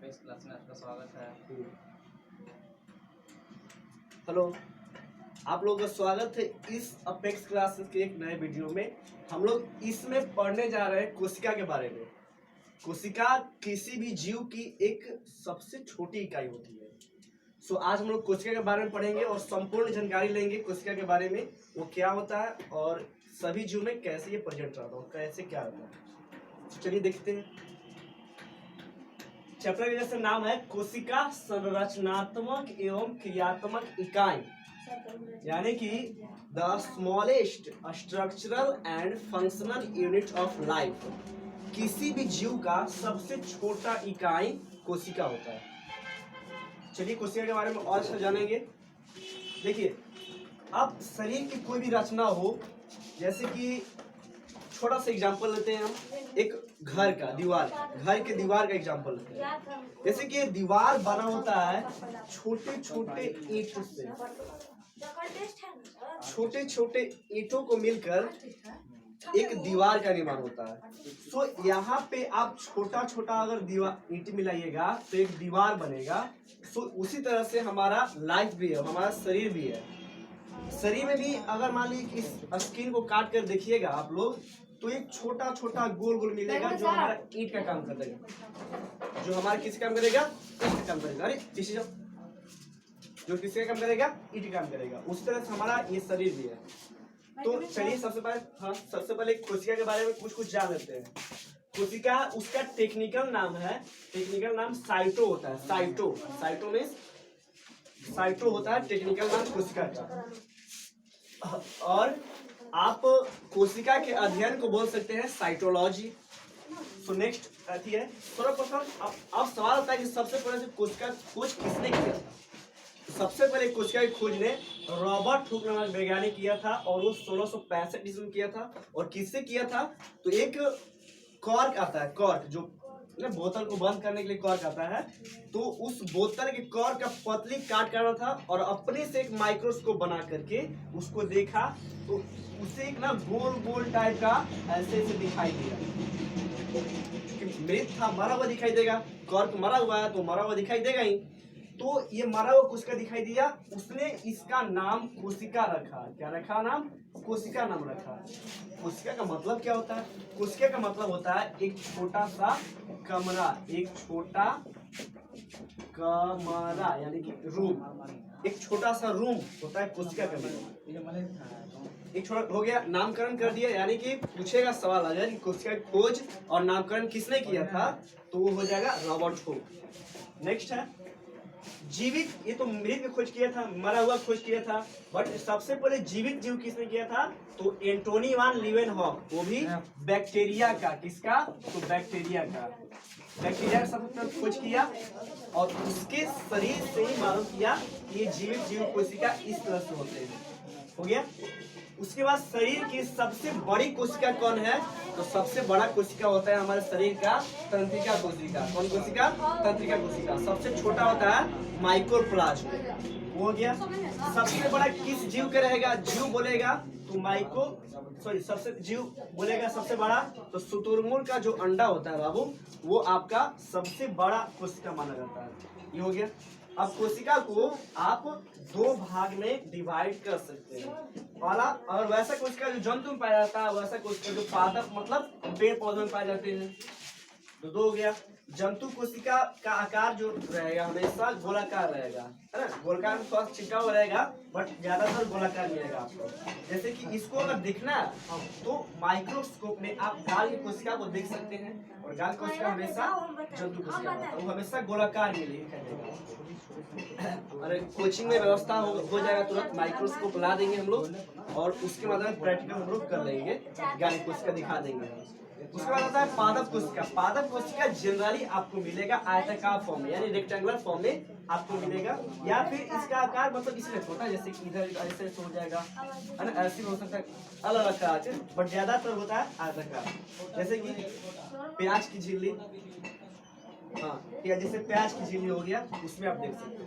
Apex class में आपका स्वागत है। हेलो, आप लोगों का स्वागत है इस अपेक्स क्लासेस के एक नए वीडियो में। हम लोग इसमें पढ़ने जा रहे हैं कोशिका के बारे में। कोशिका किसी भी जीव की एक सबसे छोटी इकाई होती है। आज हम लोग कोशिका के बारे में पढ़ेंगे और संपूर्ण जानकारी लेंगे कोशिका के बारे में, वो क्या होता है और सभी जीव में कैसे ये प्रेजेंट रहता है, कैसे क्या होता है। चलिए देखते हैं। चैप्टर का जैसे नाम है कोशिका संरचनात्मक एवं क्रियात्मक इकाई, यानी कि the smallest structural and functional unit of life. किसी भी जीव का सबसे छोटा इकाई कोशिका होता है। चलिए कोशिका के बारे में और अच्छा जानेंगे। देखिए, अब शरीर की कोई भी रचना हो, जैसे कि छोटा सा एग्जांपल लेते हैं हम, एक घर का दीवार, घर के दीवार का एग्जांपल लेते हैं। जैसे कि दीवार बना होता है छोटे छोटे ईंटों से, छोटे छोटे ईंटों को मिलकर एक दीवार का निर्माण होता है। यहाँ पे आप छोटा छोटा अगर दीवार ईंट मिलाइएगा तो एक दीवार बनेगा। उसी तरह से हमारा लाइफ भी है, हमारा शरीर भी है। शरीर में भी अगर मान लीजिए इस स्किन को काट कर देखिएगा आप लोग, तो एक छोटा छोटा गोल गोल मिलेगा जो हमारा ईंट का काम करेगा, जो हमारा किसी काम करेगा, ईंट का काम करेगा। अरे पीछे जाओ, जो किसी का काम करेगा, ईंट का काम करेगा। उस तरह से हमारा ये शरीर भी है। तो चलिए सबसे पहले कोशिका के बारे में कुछ जान लेते हैं। कोशिका, उसका टेक्निकल नाम है, टेक्निकल नाम साइटो होता है। साइटो में साइटो होता है टेक्निकल नाम कोशिका का। और आप कोशिका के अध्ययन को बोल सकते हैं साइटोलॉजी। नेक्स्ट आती है सर्वप्रथम अब सवाल होता है कि सबसे पहले कोशिका खोज किसने किया था। सबसे पहले कोशिका की खोज ने रॉबर्ट हुक नामक वैज्ञानिक किया था, और वो 1665 ईस्वी में किया था। और किससे किया था, तो एक कॉर्क आता है, कॉर्क जो बोतल को बंद करने के लिए कॉर्क आता है, तो उस बोतल के कॉर्क का पतली काट करना था और अपने से एक माइक्रोस्कोप बना करके उसको देखा, तो उसे एक ना गोल गोल टाइप का ऐसे दिखाई दिया। क्योंकि मृत था, मरा हुआ दिखाई देगा, कॉर्क मरा हुआ है तो मरा हुआ दिखाई देगा ही। तो ये मरा हुआ कोशिका दिखाई दिया, उसने इसका नाम कोशिका रखा। क्या रखा नाम? कोशिका नाम रखा। कोशिका का मतलब क्या होता है? कोशिका का मतलब होता है एक छोटा सा कमरा, एक छोटा कमरा यानी कि रूम। एक छोटा सा रूम होता है कोशिका का मतलब। एक छोटा हो गया, नामकरण कर दिया, यानी कि पूछेगा सवाल आ जाए कि कोशिका की खोज और नामकरण किसने किया था, तो वो हो जाएगा रॉबर्ट हुक। नेक्स्ट है जीवित, ये तो मृत की खोज किया था, मरा हुआ खोज किया था, बट सबसे पहले जीवित जीव किसने किया था, तो एंटोनी वान लीवेनहॉक, वो भी बैक्टीरिया का। किसका? तो बैक्टीरिया का। बैक्टीरिया का सबसे पहले खोज किया और उसके शरीर से ही मालूम किया कि ये जीवित जीव कोशिका इस तरह से होते हैं। हो गया। उसके बाद शरीर की सबसे बड़ी कोशिका कौन है, तो सबसे बड़ा कोशिका होता है हमारे शरीर का तंत्रिका कोशिका। कौन कोशिका? तंत्रिका कोशिका। सबसे छोटा होता है माइक्रोप्लाज्म। हो गया। सबसे बड़ा किस जीव का रहेगा? जीव बोलेगा तो सबसे जीव बोलेगा सबसे बड़ा, तो शुतुरमुर्ग का जो अंडा होता है बाबू, वो आपका सबसे बड़ा कोशिका माना जाता है। ये हो गया। अब कोशिका को आप दो भाग में डिवाइड कर सकते हैं। पहला, और वैसा कोशिका जो जंतु में पाया जाता है, वैसा कोशिका जो पादप मतलब पेड़ पौधों में पाए जाते हैं, तो दो हो गया। जंतु कोशिका का आकार जो रहेगा हमेशा गोलाकार रहेगा, है ना। गोलाकार में थोड़ा छिटा हुआ रहेगा, बट ज्यादातर गोलाकार मिलेगा आपको। जैसे कि इसको अगर देखना है तो माइक्रोस्कोप में आप गाल की कोशिका को देख सकते हैं, और गाल कोशिका हमेशा जंतु कोशिका होता है, वो हमेशा गोलाकार मिलेगा। अरे कोचिंग में व्यवस्था हो जाएगा, तुरंत माइक्रोस्कोप ला देंगे हम लोग, और उसके बाद प्रैक्टिकल हम लोग कर लेंगे, गाल कोशिका दिखा देंगे। उसके बाद आता है पादप कोशिका। पादप कोशिका जनरली आपको मिलेगा आयताकार फॉर्म में, यानी रेक्टेंगुलर फॉर्म में आपको मिलेगा, या फिर इसका आकार मतलब इसलिए छोटा, जैसे कि इधर ऐसे हो जाएगा, है ना, ऐसे हो सकता है, अलग अलग का, बट ज्यादातर होता है आयताकार। जैसे कि प्याज की झिल्ली, हाँ, जैसे प्याज की झिल्ली हो गया, उसमें आप देख सकते हैं।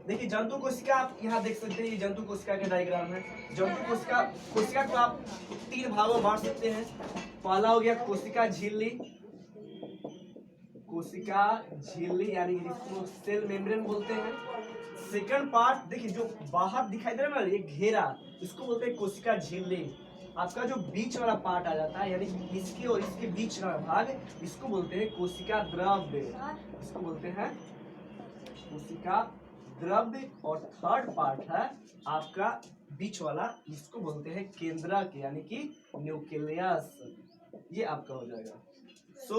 देखिए जंतु कोशिका आप यहाँ देख सकते हैं, ये जंतु कोशिका का डायग्राम है। जंतु कोशिका को आप 3 भागों में बांट सकते हैं। पहला हो गया कोशिका झिल्ली, कोशिका झिल्ली यानी कि जिसको सेल मेम्ब्रेन बोलते हैं। सेकंड पार्ट देखिए जो बाहर दिखाई दे रहा है ना ये घेरा, इसको बोलते हैं कोशिका झिल्ली। आपका जो बीच वाला पार्ट आ जाता है यानी कि इसके और इसके बीच वाला भाग, इसको बोलते हैं कोशिका द्रव्य, इसको बोलते हैं कोशिका द्रव्य। और थर्ड पार्ट है आपका बीच वाला, इसको बोलते हैं केंद्रक यानी कि न्यूक्लियस। ये आपका हो जाएगा। सो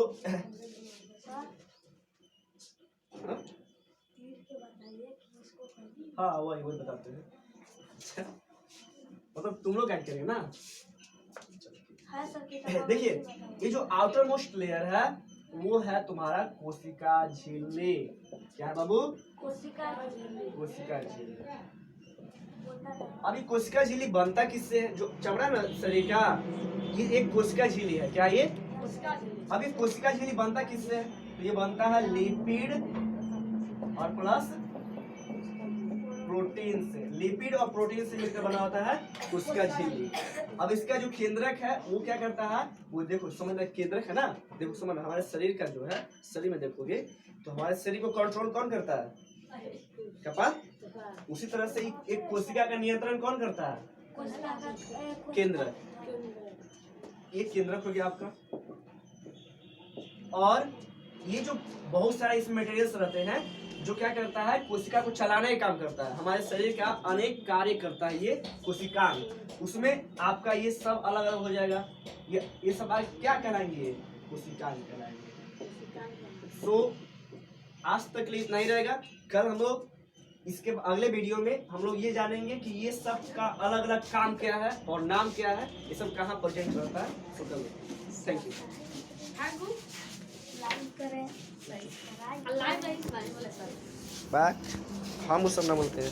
हाँ वही बताते हैं। अच्छा मतलब तुम लोग गाइड करेंगे ना। देखिए ये जो आउटर मोस्ट लेयर है वो है तुम्हारा कोशिका झिल्ली। क्या है बाबू? कोशिका झिल्ली। अभी कोशिका झिल्ली बनता किससे है? जो चमड़ा ना शरीर का, ये एक कोशिका झिल्ली है। क्या ये? अभी कोशिका झिल्ली बनता किससे है? तो ये बनता है लिपिड और प्लस प्रोटीन से। लिपिड और प्रोटीन से मिलकर बना होता है कोशिका झिल्ली। अब इसका जो केंद्रक है वो क्या करता है, वो देखो समझना, केंद्रक है ना, देखो समझना, हमारे शरीर का जो है, शरीर में देखोगे तो हमारे शरीर को कंट्रोल कौन करता है? कपाल। उसी तरह से एक कोशिका का नियंत्रण कौन करता है? केंद्रक। ये केंद्रक हो गया आपका। और ये जो बहुत सारे इसमें मटेरियल्स रहते हैं जो क्या करता है, कोशिका को चलाने का काम करता है। हमारे शरीर का अनेक कार्य करता है ये कोशिकांग। उसमें आपका ये सब अलग अलग हो जाएगा। ये सब क्या कहलाएंगे? कोशिकांग कहलाएंगे। सो आज तक के लिए इतना ही रहेगा। कल हम लोग इसके अगले वीडियो में हम लोग ये जानेंगे कि ये सब का अलग अलग काम क्या है और नाम क्या है, ये सब कहाँ प्रेजेंट रहता है। सो कल थैंक यू। हम उस सब ना बोलते हैं।